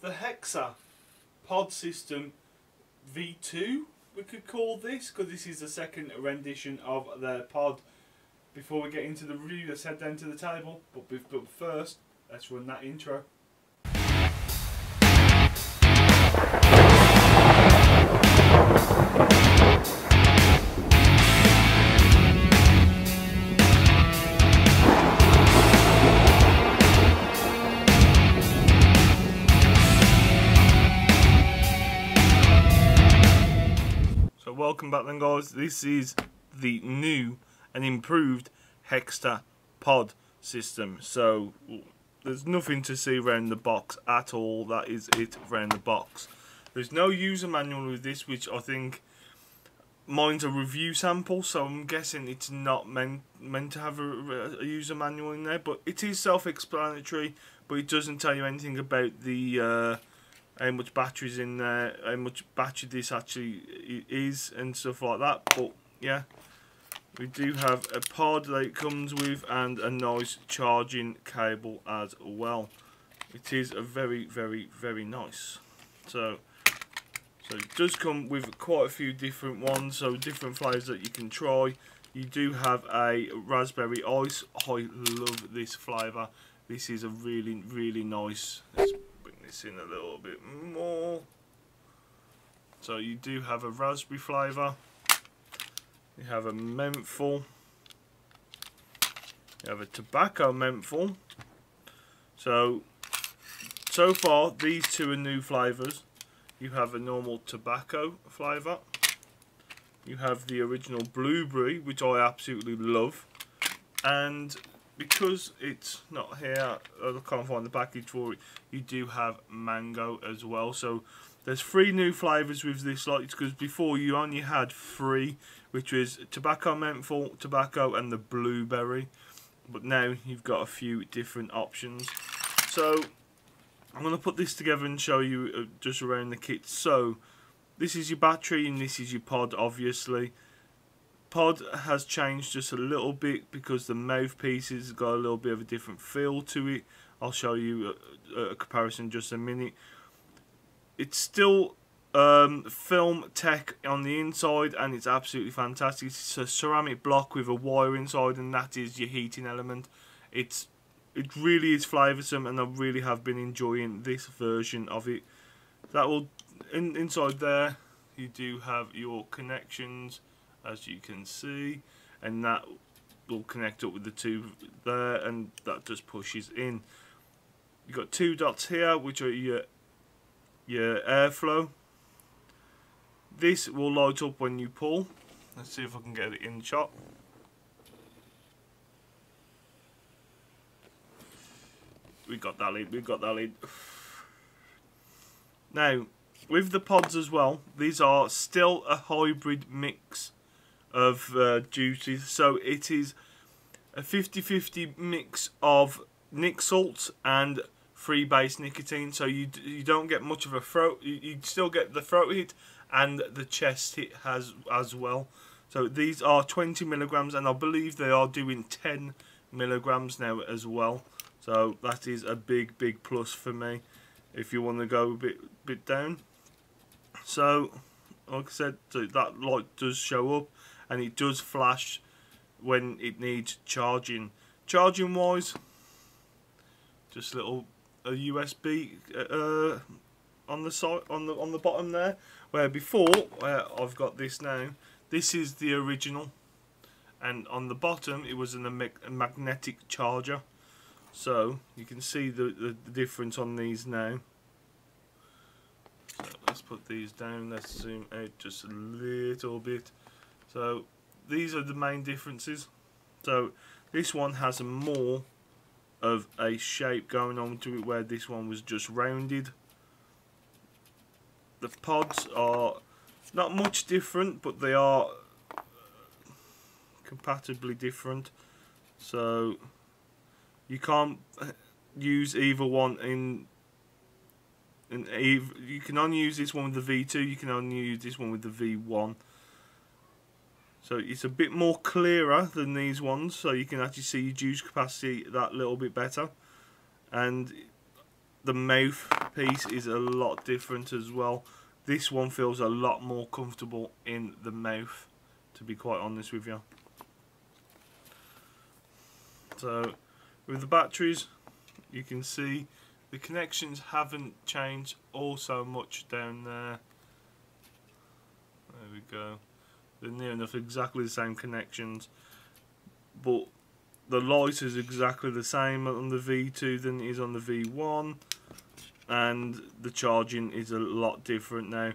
the Hexa pod system V2, we could call this, because this is the second rendition of their pod. Before we get into the review, let's head down to the table, but first, let's run that intro. So welcome back then, guys. This is the new and improved Hexa pod system. So there's nothing to see around the box at all. That is it around the box. There's no user manual with this, which I think mine's a review sample, so I'm guessing it's not meant to have a user manual in there, but it is self-explanatory, but it doesn't tell you anything about the how much battery's in there, how much battery this actually is and stuff like that. But yeah, we do have a pod that it comes with and a nice charging cable as well. It is a very nice. So it does come with quite a few different ones, so different flavours that you can try. You do have a raspberry ice. I love this flavour. This is a really nice. Let's bring this in a little bit more. So you do have a raspberry flavour. You have a menthol. You have a tobacco menthol. So far these two are new flavours. You have a normal tobacco flavour. You have the original blueberry, which I absolutely love. And because it's not here, I can't find the package for it, you do have mango as well. So there's 3 new flavours with this lot, because before you only had 3, which was tobacco menthol, tobacco and the blueberry. But now you've got a few different options. So I'm going to put this together and show you just around the kit. So this is your battery and this is your pod, obviously. Pod has changed just a little bit because the mouthpiece has got a little bit of a different feel to it. I'll show you a comparison in just a minute. It's still film tech on the inside and it's absolutely fantastic. It's a ceramic block with a wire inside, and that is your heating element. It really is flavoursome, and I really have been enjoying this version of it. That will inside there you do have your connections, as you can see, and that will connect up with the 2 there, and that just pushes in. You've got 2 dots here, which are your airflow. This will light up when you pull. Let's see if I can get it in shot. We got that lead. Now, with the pods as well, these are still a hybrid mix of juices. So it is a 50-50 mix of nic salts and free base nicotine. So you don't get much of a throat. You still get the throat hit and the chest hit as well. So these are 20 milligrams, and I believe they are doing 10 milligrams now as well. So that is a big plus for me if you want to go a bit down. So like I said, so that light does show up and it does flash when it needs charging. Charging wise, just a USB on the side, on the bottom there, where before I've got this now. This is the original, and on the bottom it was a magnetic charger. So you can see the difference on these now. So let's put these down. Let's zoom out just a little bit. So these are the main differences. So this one has more of a shape going on to it, where this one was just rounded. The pods are not much different, but they are compatibly different. So you can't use either one you can only use this one with the V2, you can only use this one with the V1. So it's a bit more clearer than these ones, so you can actually see your juice capacity that little bit better. And the mouth mouthpiece is a lot different as well. This one feels a lot more comfortable in the mouth, to be quite honest with you. So with the batteries, you can see the connections haven't changed all so much down there. There we go. They're near enough exactly the same connections, but the light is exactly the same on the V2 than it is on the V1, and the charging is a lot different now,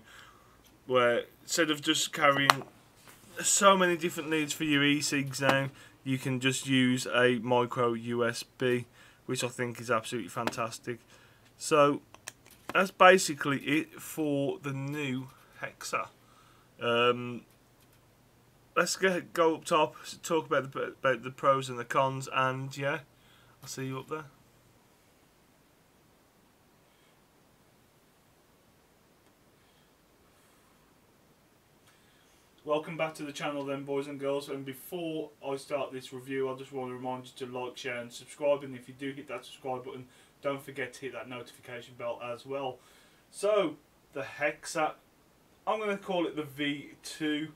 where instead of just carrying so many different leads for your E-Cigs now, you can just use a micro USB, which I think is absolutely fantastic. So that's basically it for the new Hexa. Let's go up top, talk about the pros and the cons, and yeah, I'll see you up there. Welcome back to the channel then, boys and girls, and before I start this review, I just want to remind you to like, share and subscribe, and if you do hit that subscribe button, don't forget to hit that notification bell as well. So, the Hexa, I'm going to call it the V2.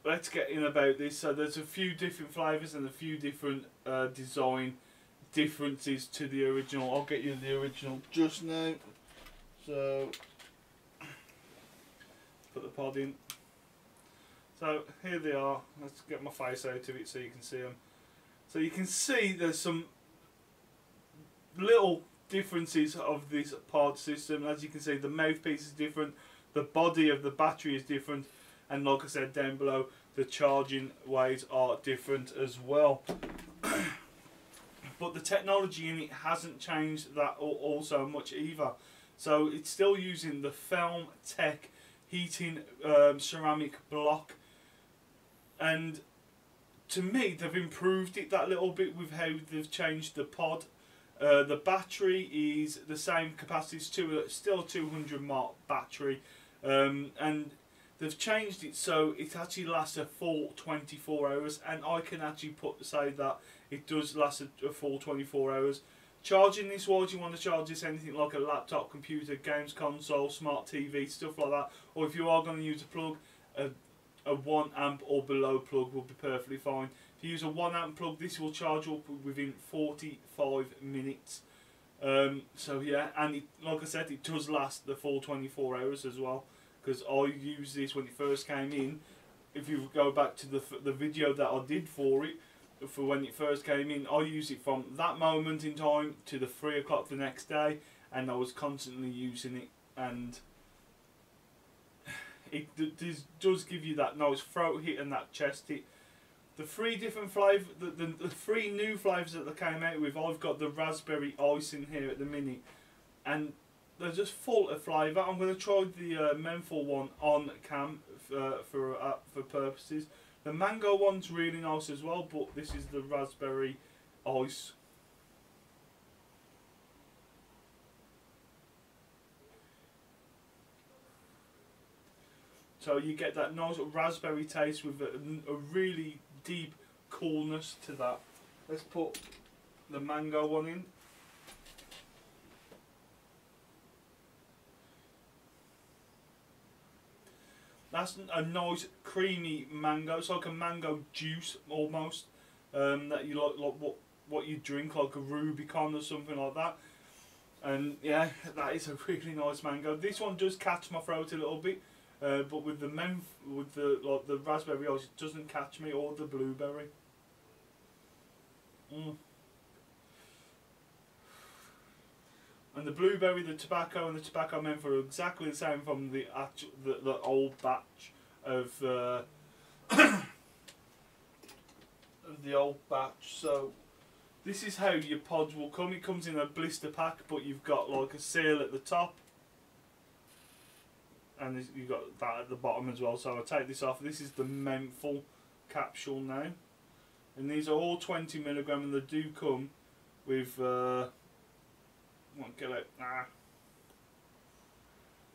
Let's get in about this. So there's a few different flavours and a few different design differences to the original. I'll get you the original just now. So put the pod in. So here they are. Let's get my face out of it so you can see them. So you can see there's some little differences of this pod system. As you can see, the mouthpiece is different, the body of the battery is different, and like I said down below, the charging ways are different as well. But the technology in it hasn't changed that all so much either. So it's still using the Film Tech heating ceramic block, and to me they've improved it that little bit with how they've changed the pod. The battery is the same capacity, it's still a 200 mAh battery, and they've changed it so it actually lasts a full 24 hours, and I can actually say that it does last a full 24 hours. Charging this wise, you want to charge this anything like a laptop, computer, games console, smart TV, stuff like that, or if you are going to use a plug, a 1 amp or below plug will be perfectly fine. If you use a 1 amp plug, this will charge up within 45 minutes. So yeah, and it, like I said, it does last the full 24 hours as well, because I used this when it first came in. If you go back to the video that I did for it, for when it first came in, I used it from that moment in time to the 3 o'clock the next day, and I was constantly using it, and it does give you that nice throat hit and that chest hit. The 3 different flavours, the 3 new flavours that they came out with, I've got the raspberry ice in here at the minute, and they're just full of flavour. I'm going to try the menthol one on cam for purposes. The mango one's really nice as well, but this is the raspberry ice. So you get that nice raspberry taste with a really deep coolness to that. Let's put the mango one in. That's a nice creamy mango. It's like a mango juice almost, that you like what you drink, like a Rubicon or something like that. And yeah, that is a really nice mango. This one does catch my throat a little bit, but with the raspberry ice, it doesn't catch me, or the blueberry. And the blueberry, the tobacco, and the tobacco menthol are exactly the same from the old batch of the old batch. So this is how your pods will come. It comes in a blister pack, but you've got like a seal at the top, and you've got that at the bottom as well. So I'll take this off. This is the menthol capsule now, and these are all 20 milligram, and they do come with. Won't get it. Ah.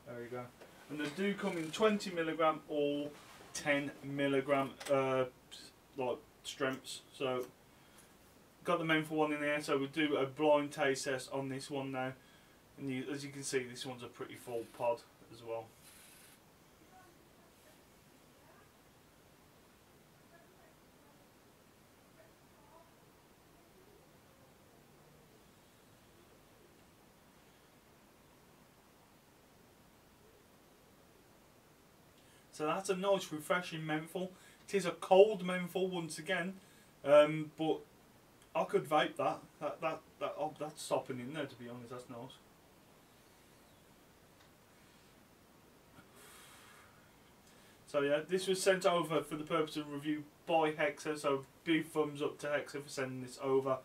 There we go. And they do come in 20 milligram or 10 milligram like strengths. So got the menthol one in there. So we'll do a blind taste test on this one now. And as you can see, this one's a pretty full pod as well. So that's a nice refreshing menthol. It is a cold menthol once again, but I could vape that. That's stopping in there, to be honest. That's nice. So yeah, this was sent over for the purpose of review by Hexa. So big thumbs up to Hexa for sending this over.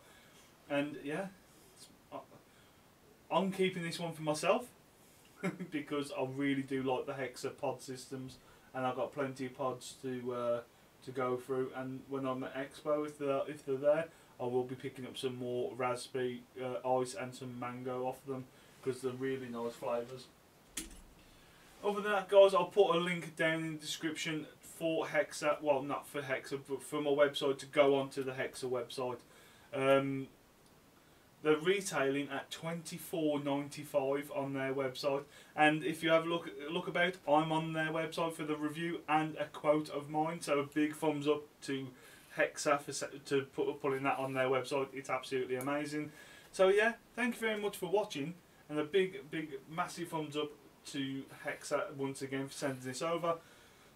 And yeah, I'm keeping this one for myself because I really do like the Hexa pod systems. And I've got plenty of pods to go through. And when I'm at Expo, if they're there, I will be picking up some more raspberry ice and some mango off them because they're really nice flavours. Other than that, guys, I'll put a link down in the description for Hexa. Well, not for Hexa, but for my website to go onto the Hexa website. They're retailing at $24.95 on their website, and if you have a look about, I'm on their website for the review and a quote of mine. So a big thumbs up to Hexa for putting that on their website. It's absolutely amazing. So yeah, thank you very much for watching, and a big massive thumbs up to Hexa once again for sending this over.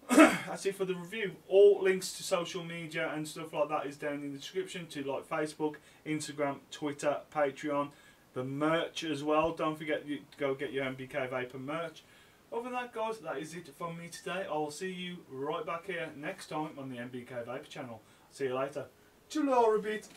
That's it for the review. All links to social media and stuff like that is down in the description, to like Facebook, Instagram, Twitter, Patreon, the merch as well. Don't forget to go get your MBK Vapor merch. Other than that, guys, that is it from me today. I'll see you right back here next time on the MBK Vapor channel. See you later. Chill a bit.